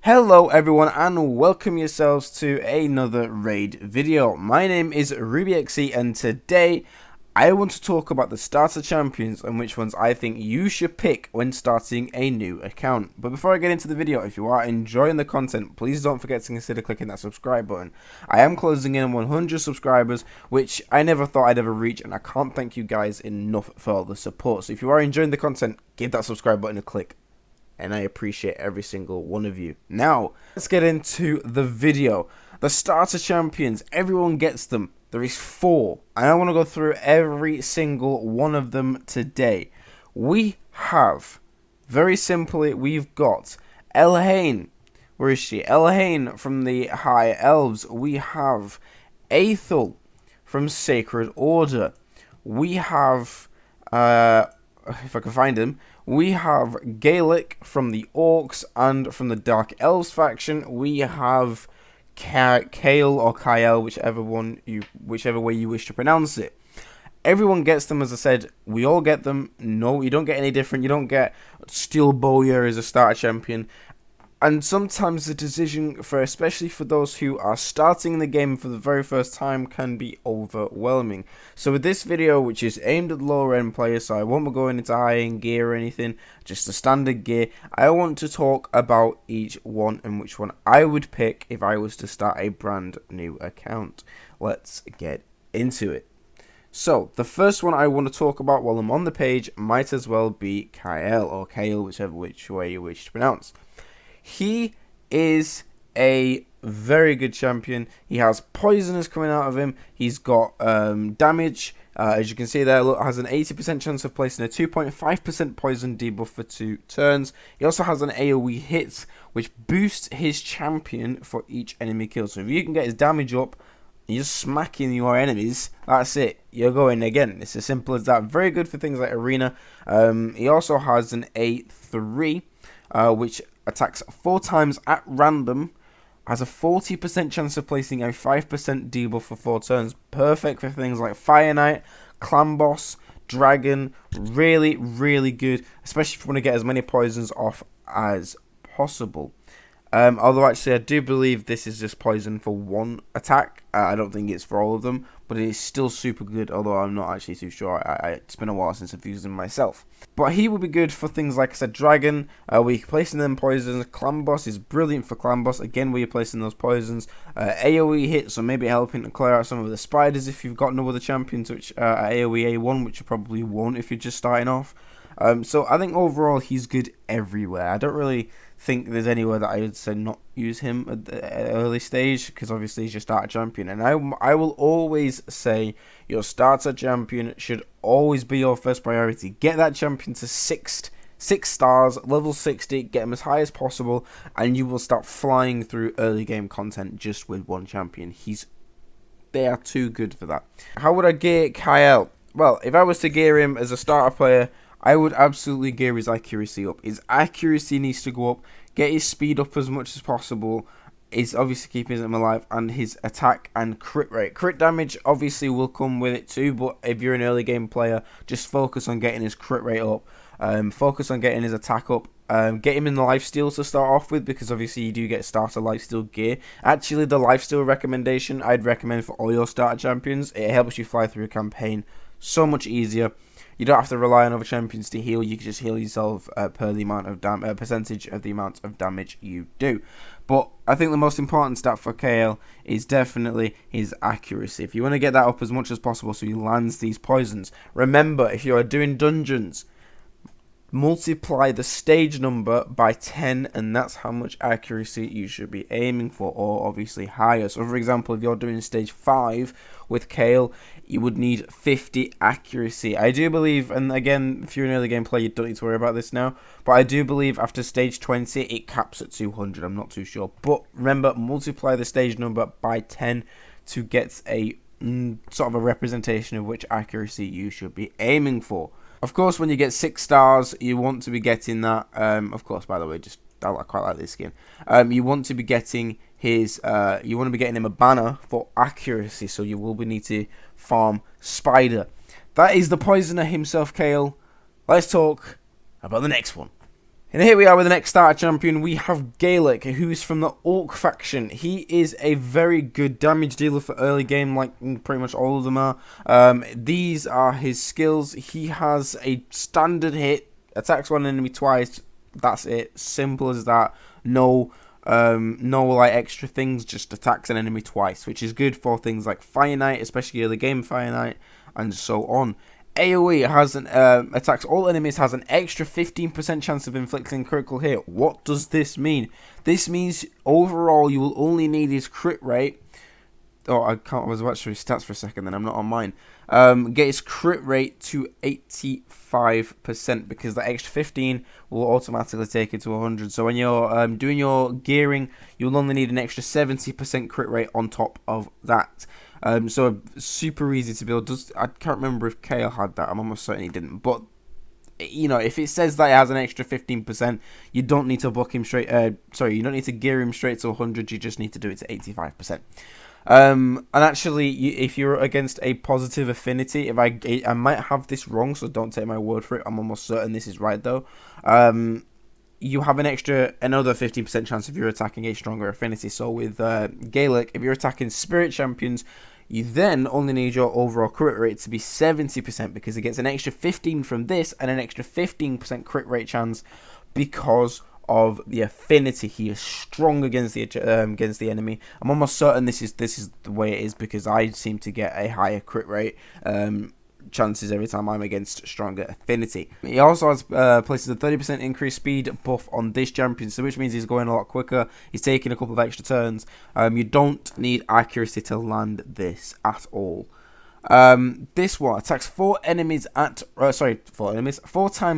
Hello everyone and welcome yourselves to another raid video. My name is RubyXE and today I want to talk about the starter champions and which ones I think you should pick when starting a new account. But before I get into the video, if you are enjoying the content, please don't forget to consider clicking that subscribe button. I am closing in on 100 subscribers, which I never thought I'd ever reach, and I can't thank you guys enough for all the support. So if you are enjoying the content, give that subscribe button a click. And I appreciate every single one of you. Now, let's get into the video. The starter champions, everyone gets them. There is 4, and I want to go through every single one of them today. We have, very simply, we've got Elhain. Where is she? Elhain from the High Elves. We have Aethel from Sacred Order. We have, if I can find him, we have Gaelic from the Orcs and from the Dark Elves faction. We have Kale or Kyle, whichever way you wish to pronounce it. Everyone gets them, as I said. We all get them. No, you don't get any different. You don't get Steel Bowyer as a starter champion. And sometimes the decision, especially for those who are starting the game for the very first time, can be overwhelming. So with this video, which is aimed at lower end players, so I won't be going into high end gear or anything, just the standard gear, I want to talk about each one and which one I would pick if I was to start a brand new account. Let's get into it. So, the first one I want to talk about while I'm on the page might as well be Kyle, or Kale, which way you wish to pronounce. He is a very good champion. He has poisoners coming out of him. He's got damage. As you can see there, look, has an 80% chance of placing a 2.5% poison debuff for 2 turns. He also has an AoE hit, which boosts his champion for each enemy kill. So if you can get his damage up, you're just smacking your enemies, that's it. You're going again. It's as simple as that. Very good for things like Arena. He also has an A3, which attacks 4 times at random, has a 40% chance of placing a 5% debuff for 4 turns. Perfect for things like Fire Knight, Clan Boss, Dragon. Really, really good, especially if you want to get as many poisons off as possible. Although actually I do believe this is just poison for 1 attack. I don't think it's for all of them, but it is still super good, although I'm not actually too sure. It's been a while since I've used them myself. But he would be good for things like I said, Dragon, where you're placing them poisons. Clan Boss is brilliant for Clan Boss, again where you're placing those poisons. AoE hits, so maybe helping to clear out some of the spiders if you've got no other champions, which AoE A1, which you probably won't if you're just starting off. So I think overall he's good everywhere. I don't really think there's anywhere that I would say not use him at the early stage, because obviously he's your starter champion. And I will always say your starter champion should always be your first priority. Get that champion to 6 stars, level 60, get him as high as possible, and you will start flying through early game content just with 1 champion. They are too good for that. How would I gear Kyle? Well, if I was to gear him as a starter player, I would absolutely gear his accuracy up. His accuracy needs to go up. Get his speed up as much as possible. Is obviously keeping him alive, and his attack and crit rate. Crit damage obviously will come with it too, but if you're an early game player, just focus on getting his crit rate up. Focus on getting his attack up. Get him in the lifesteal to start off with, because obviously you do get starter lifesteal gear. Actually, the lifesteal recommendation I'd recommend for all your starter champions. It helps you fly through a campaign so much easier. You don't have to rely on other champions to heal. You can just heal yourself per the amount of percentage of the amount of damage you do. But I think the most important stat for KL is definitely his accuracy. If you want to get that up as much as possible so he lands these poisons, remember, if you are doing dungeons, multiply the stage number by 10, and that's how much accuracy you should be aiming for, or obviously higher. So for example, if you're doing stage 5 with Kale, you would need 50 accuracy. I do believe, and again, if you're an early game player, you don't need to worry about this now, but I do believe after stage 20 it caps at 200. I'm not too sure, but remember, multiply the stage number by 10 to get a sort of a representation of which accuracy you should be aiming for. Of course, when you get 6 stars, you want to be getting that. Of course, by the way, I quite like this skin. You want to be getting his. You want to be getting him a banner for accuracy, so you will need to farm Spider. That is the poisoner himself, Kale. Let's talk about the next one. And here we are with the next starter champion. We have Gaelic, who's from the Orc faction. He is a very good damage dealer for early game, like pretty much all of them are. These are his skills. He has a standard hit, attacks one enemy twice. That's it. Simple as that. No like extra things, just attacks an enemy twice, which is good for things like Fire Knight, especially early game Fire Knight, and so on. AoE has attacks all enemies, has an extra 15% chance of inflicting critical hit. What does this mean? This means overall you will only need his crit rate. Oh, I was about to show you stats for a second, then I'm not on mine. Get his crit rate to 85% because that extra 15 will automatically take it to 100. So when you're doing your gearing, you'll only need an extra 70% crit rate on top of that. So super easy to build. I can't remember if Kale had that. I'm almost certain he didn't. But you know, if it says that it has an extra 15%, you don't need to book him straight. You don't need to gear him straight to 100. You just need to do it to 85%. And actually, if you're against a positive affinity, if I might have this wrong, so don't take my word for it. I'm almost certain this is right though. You have another 15% chance if you're attacking a stronger affinity. So with Gaelic, if you're attacking Spirit Champions, you then only need your overall crit rate to be 70% because it gets an extra 15 from this and an extra 15% crit rate chance because of the affinity. He is strong against the enemy. I'm almost certain this is the way it is because I seem to get a higher crit rate chances every time I'm against stronger affinity. He also has places a 30% increased speed buff on this champion, so which means he's going a lot quicker. He's taking a couple of extra turns. You don't need accuracy to land this at all. This one attacks four times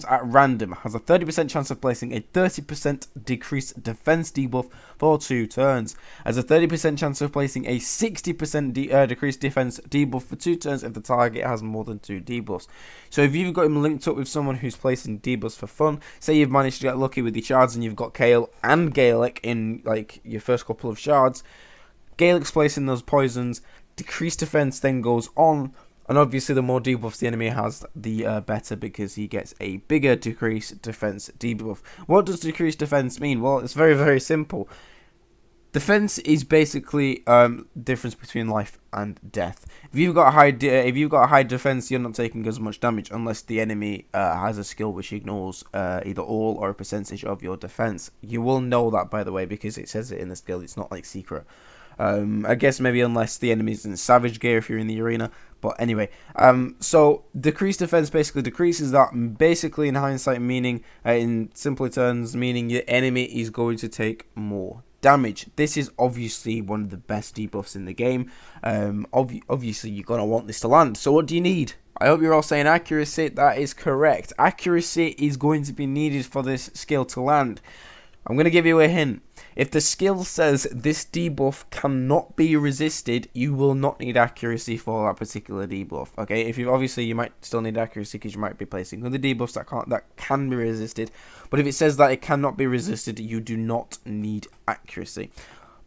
at random, has a 30% chance of placing a 30% decreased defense debuff for 2 turns, has a 30% chance of placing a 60% decreased defense debuff for 2 turns if the target has more than 2 debuffs. So if you've got him linked up with someone who's placing debuffs for fun, say you've managed to get lucky with your shards and you've got Kale and Gaelic in like your first couple of shards, Gaelic's placing those poisons, decreased defense then goes on, and obviously the more debuffs the enemy has, the better, because he gets a bigger decreased defense debuff. What does decreased defense mean? Well, it's very, very simple. Defense is basically difference between life and death. If you've got a high defense, you're not taking as much damage unless the enemy has a skill which ignores either all or a percentage of your defense. You will know that, by the way, because it says it in the skill. It's not like secret. I guess maybe unless the enemy's in savage gear if you're in the arena. But anyway, so decreased defense basically decreases that, basically in hindsight meaning, in simpler terms, meaning your enemy is going to take more damage. This is obviously one of the best debuffs in the game. Obviously you're going to want this to land. So what do you need? I hope you're all saying accuracy. That is correct. Accuracy is going to be needed for this skill to land. I'm going to give you a hint. If the skill says this debuff cannot be resisted, you will not need accuracy for that particular debuff. Okay, if you obviously you might still need accuracy because you might be placing other debuffs that can be resisted. But if it says that it cannot be resisted, you do not need accuracy.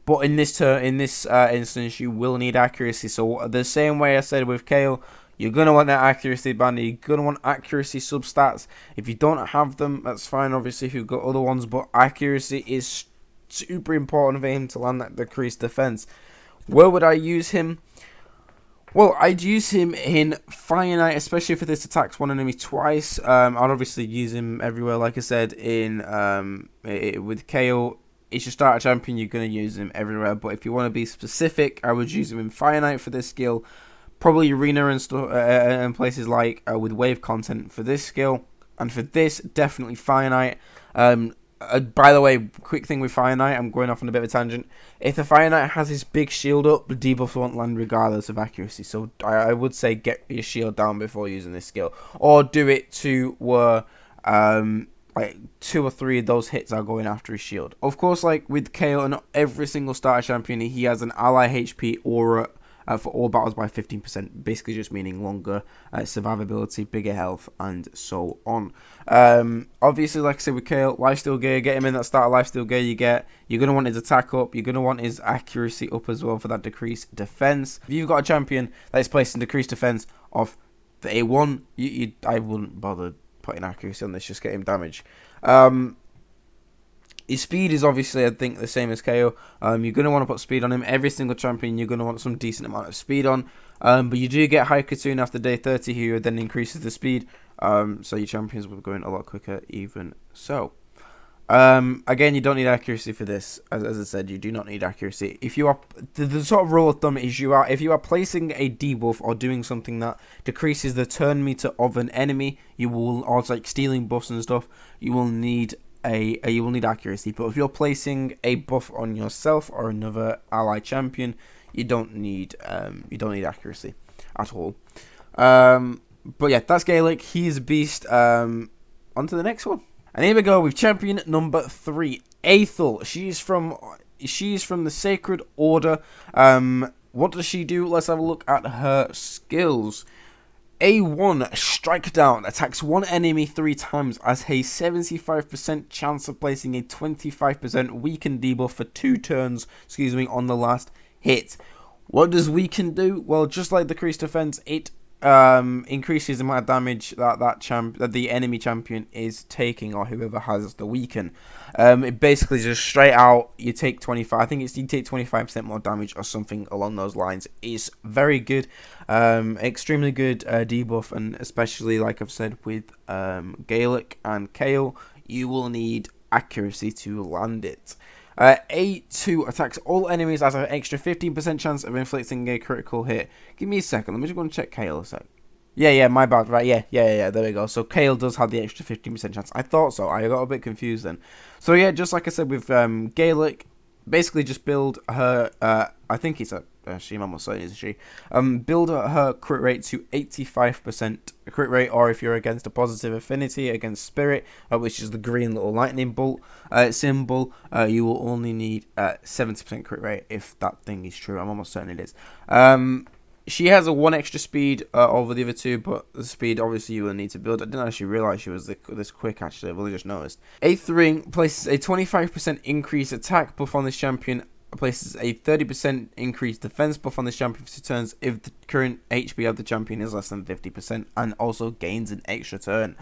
But in this instance, you will need accuracy. So the same way I said with Kale, you're going to want that accuracy band. You're going to want accuracy substats. If you don't have them, that's fine, obviously, if you've got other ones. But accuracy is super important for him to land that decreased defense. Where would I use him? Well, I'd use him in Fire Knight, especially if this attacks one enemy twice. I'd obviously use him everywhere, like I said, with KO. It's your starter champion, you're going to use him everywhere. But if you want to be specific, I would use him in Fire Knight for this skill. Probably Arena and stuff, and places like with wave content for this skill. And for this, definitely Fire Knight. By the way, quick thing with Fire Knight, I'm going off on a bit of a tangent. If the Fire Knight has his big shield up, the debuffs won't land regardless of accuracy. So I would say get your shield down before using this skill. Or do it to where like 2 or 3 of those hits are going after his shield. Of course, like with Kale and every single starter champion, he has an ally HP aura for all battles by 15%, basically just meaning longer survivability, bigger health, and so on. Obviously, like I said with Kale, lifesteal gear, get him in that starter lifesteal gear you're going to want his attack up, you're going to want his accuracy up as well for that decreased defense. If you've got a champion that is placed in decreased defense of the A1, I wouldn't bother putting accuracy on this, just get him damage. His speed is obviously, I think, the same as KO. You're going to want to put speed on him. Every single champion, you're going to want some decent amount of speed on. But you do get High Kitsune after day 30, who then increases the speed. So your champions will be going a lot quicker even so. Again, you don't need accuracy for this. As I said, you do not need accuracy. If you are, the sort of rule of thumb is if you are placing a debuff or doing something that decreases the turn meter of an enemy, you will, or it's like stealing buffs and stuff, you will need you will need accuracy. But if you're placing a buff on yourself or another ally champion, you don't need accuracy at all. But yeah, that's Gaelic. He's a beast. On to the next one. And here we go with champion number 3, Aethel. She's from the Sacred Order. What does she do? Let's have a look at her skills. A1 Strike Down attacks one enemy 3 times, has a 75% chance of placing a 25% weaken debuff for 2 turns, on the last hit. What does weaken do? Well, just like decreased defense, it increases the amount of damage that the enemy champion is taking, or whoever has the weaken. It basically just straight out, you take 25. I think you take 25% more damage or something along those lines. It's very good, extremely good debuff, and especially like I've said with Gaelic and Kale, you will need accuracy to land it. A2 attacks all enemies, has an extra 15% chance of inflicting a critical hit. Give me a second, let me just go and check Kale a sec. Yeah, my bad, right, yeah, there we go. So Kale does have the extra 15% chance. I thought so, I got a bit confused then. So yeah, just like I said with Gaelic, basically just build her, I think it's a she, I'm almost certain it's a she. Build her crit rate to 85% crit rate, or if you're against a positive affinity against Spirit, which is the green little lightning bolt symbol, you will only need 70% crit rate if that thing is true. I'm almost certain it is. She has a 1 extra speed over the other 2, but the speed obviously you will need to build. I didn't actually realize she was this quick, actually. I've only just noticed. A3 places a 25% increased attack buff on this champion, places a 30% increased defense buff on this champion for 2 turns if the current HP of the champion is less than 50%, and also gains an extra turn.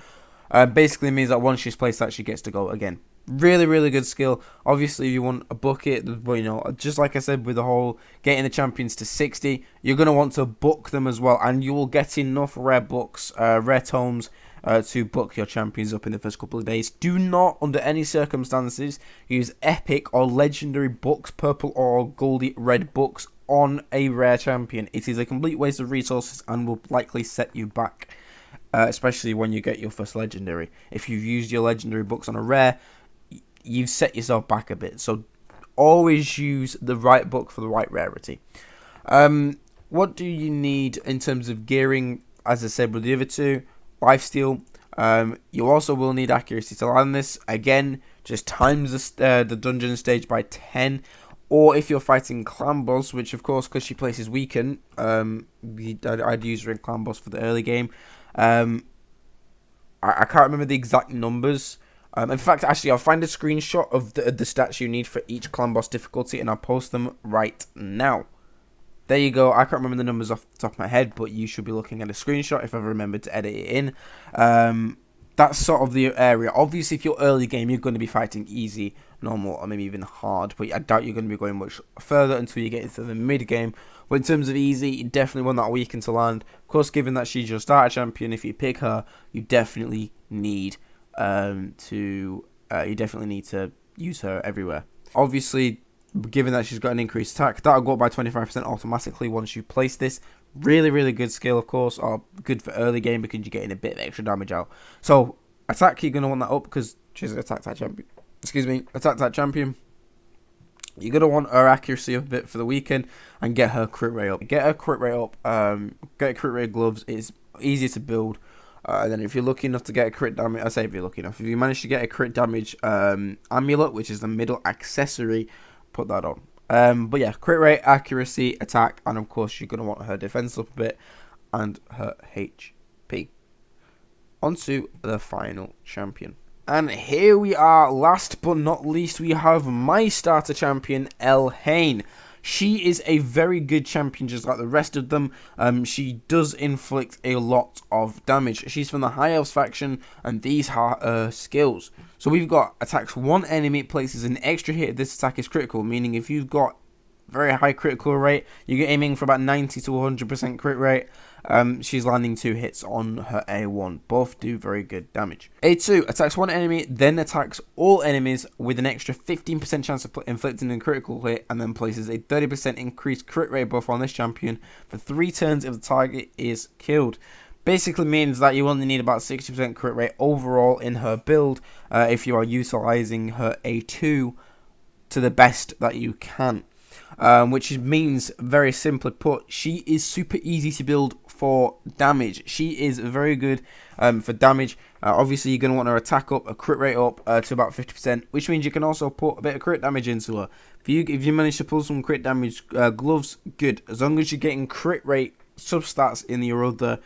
Basically means that once she's placed that, she gets to go again. Really, really good skill. Obviously, if you want a bucket, just like I said with the whole getting the champions to 60, you're going to want to book them as well, and you will get enough rare books, rare tomes, to book your champions up in the first couple of days. Do not, under any circumstances, use epic or legendary books, purple or goldy red books on a rare champion. It is a complete waste of resources and will likely set you back, especially when you get your first legendary. If you've used your legendary books on a rare, you've set yourself back a bit. So always use the right book for the right rarity. What do you need in terms of gearing? As I said with the other 2, lifesteal. You also will need accuracy to land this. Again, just times the dungeon stage by 10. Or if you're fighting clan boss, which of course, because she places weaken, I'd use her in clan boss for the early game. I can't remember the exact numbers. In fact, actually, I'll find a screenshot of the stats you need for each clan boss difficulty, and I'll post them right now. There you go. I can't remember the numbers off the top of my head, but you should be looking at a screenshot if I've remembered to edit it in. That's sort of the area. Obviously, if you're early game, you're going to be fighting easy, normal, or maybe even hard, but I doubt you're going to be going much further until you get into the mid game. But in terms of easy, you definitely want that weaken to land. Of course, given that she's your starter champion, if you pick her, you definitely need to use her everywhere. Obviously, given that she's got an increased attack, that'll go up by 25% automatically once you place this. Really, really good skill, of course, or good for early game because you're getting a bit of extra damage out. So, attack, you're going to want that up because she's an attack type champion. Attack type champion. You're going to want her accuracy up a bit for the weekend and get her crit rate up. Get her crit rate up, get crit rate gloves. It's easier to build. And then if you're lucky enough to get a crit damage, I say if you're lucky enough, if you manage to get a crit damage amulet, which is the middle accessory, put that on. But yeah, crit rate, accuracy, attack, and of course you're going to want her defense up a bit and her HP. On to the final champion. And here we are, last but not least, we have my starter champion, Elhain. She is a very good champion, just like the rest of them. She does inflict a lot of damage. She's from the High Elves faction, and these are her skills. So we've got attacks one enemy, places an extra hit if this attack is critical, meaning if you've got very high critical rate, you're aiming for about 90 to 100% crit rate. She's landing 2 hits on her A1. Both do very good damage. A2 attacks one enemy, then attacks all enemies with an extra 15% chance of inflicting a critical hit, and then places a 30% increased crit rate buff on this champion for 3 turns if the target is killed. Basically means that you only need about 60% crit rate overall in her build if you are utilizing her A2 to the best that you can. Which means, very simply put, she is super easy to build for damage. She is very good for damage. Obviously, you're going to want her attack up, a crit rate up to about 50%, which means you can also put a bit of crit damage into her. If you manage to pull some crit damage gloves, good. As long as you're getting crit rate substats in your other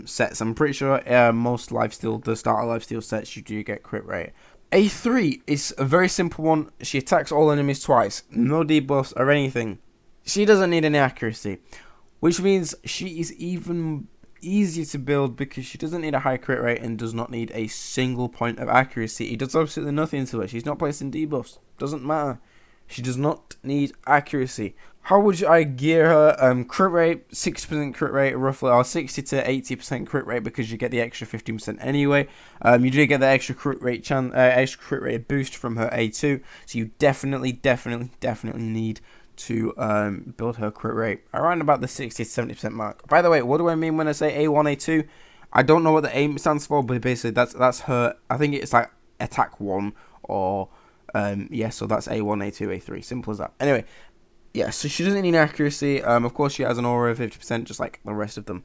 sets. I'm pretty sure most the starter lifesteal sets, you do get crit rate. A3 is a very simple one. She attacks all enemies twice. No debuffs or anything. She doesn't need any accuracy, which means she is even easier to build because she doesn't need a high crit rate and does not need a single point of accuracy. It does absolutely nothing to her. She's not placing debuffs. Doesn't matter. She does not need accuracy. How would I gear her? Crit rate, 60% crit rate roughly, or 60 to 80% crit rate because you get the extra 15% anyway. You do get the extra crit rate boost from her A2, so you definitely need to build her crit rate around about the 60 to 70% mark. By the way, what do I mean when I say A1, A2? I don't know what the A stands for, but basically that's her. I think it's like attack 1 or yeah, so that's A1, A2, A3, simple as that. Anyway, yeah, so she doesn't need accuracy. Of course, she has an aura of 50%, just like the rest of them.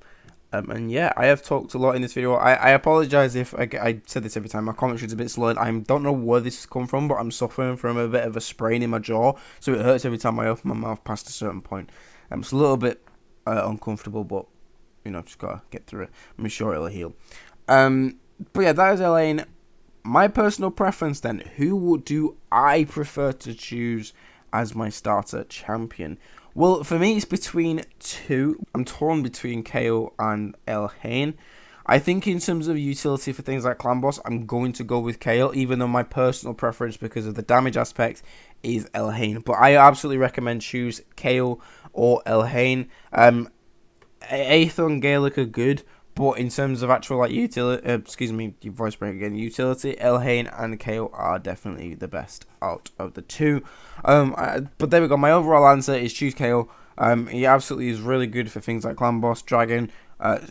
And yeah, I have talked a lot in this video. I apologize if I said this every time. My commentary is a bit slurred. I don't know where this has come from, but I'm suffering from a bit of a sprain in my jaw, so it hurts every time I open my mouth past a certain point. It's a little bit uncomfortable, but you know, just gotta get through it. I'm sure it'll heal. But yeah, that is Elaine. My personal preference then, who do I prefer to choose as my starter champion? Well, for me, it's between two. I'm torn between Kayle and Elhaine. I think in terms of utility for things like Clan Boss, I'm going to go with Kayle, even though my personal preference, because of the damage aspect, is Elhaine. But I absolutely recommend choose Kayle or Elhaine. Aether and Gaelic are good, but in terms of actual like utility, excuse me, your voice break again. Utility, Elhaine and Kayle are definitely the best out of the two. But there we go. My overall answer is choose Kayle. He absolutely is really good for things like Clan Boss, Dragon,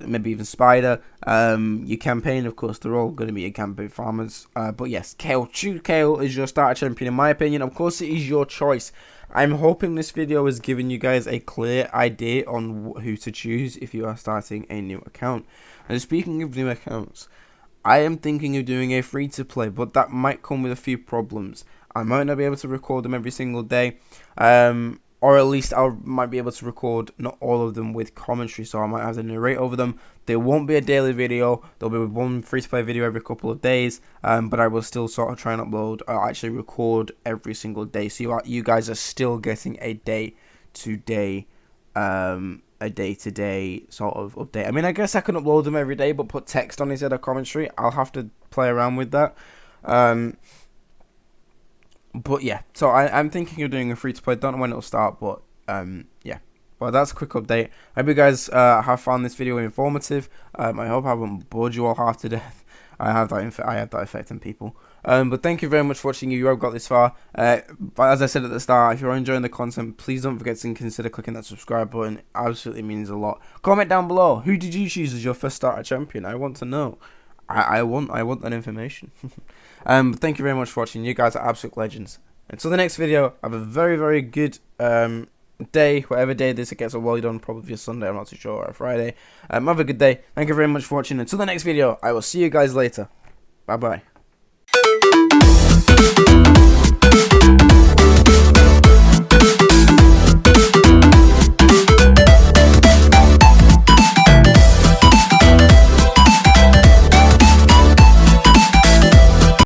maybe even Spider. Your campaign, of course, they're all going to be your campaign farmers. But yes, Kayle. Choose Kayle as your starter champion, in my opinion. Of course, it is your choice. I'm hoping this video has given you guys a clear idea on who to choose if you are starting a new account. And speaking of new accounts, I am thinking of doing a free-to-play, but that might come with a few problems. I might not be able to record them every single day, or at least I might be able to record not all of them with commentary, so I might have to narrate over them. There won't be a daily video. There'll be one free-to-play video every couple of days, but I will still sort of try and upload, or actually record every single day. So you guys are still getting a day-to-day sort of update. I mean, I guess I can upload them every day, but put text on instead of commentary. I'll have to play around with that. But yeah, so I'm thinking of doing a free-to-play. Don't know when it'll start, but yeah. Well, that's a quick update. I hope you guys have found this video informative. I hope I haven't bored you all half to death. I have that effect on people. But thank you very much for watching. You have got this far. But as I said at the start, if you're enjoying the content, please don't forget to consider clicking that subscribe button. It absolutely means a lot. Comment down below. Who did you choose as your first starter champion? I want to know. I want that information. Thank you very much for watching. You guys are absolute legends. Until the next video, have a very, very good day, whatever day this gets uploaded on, probably a Sunday, I'm not too sure, or a Friday. Have a good day. Thank you very much for watching. Until the next video, I will see you guys later. Bye bye.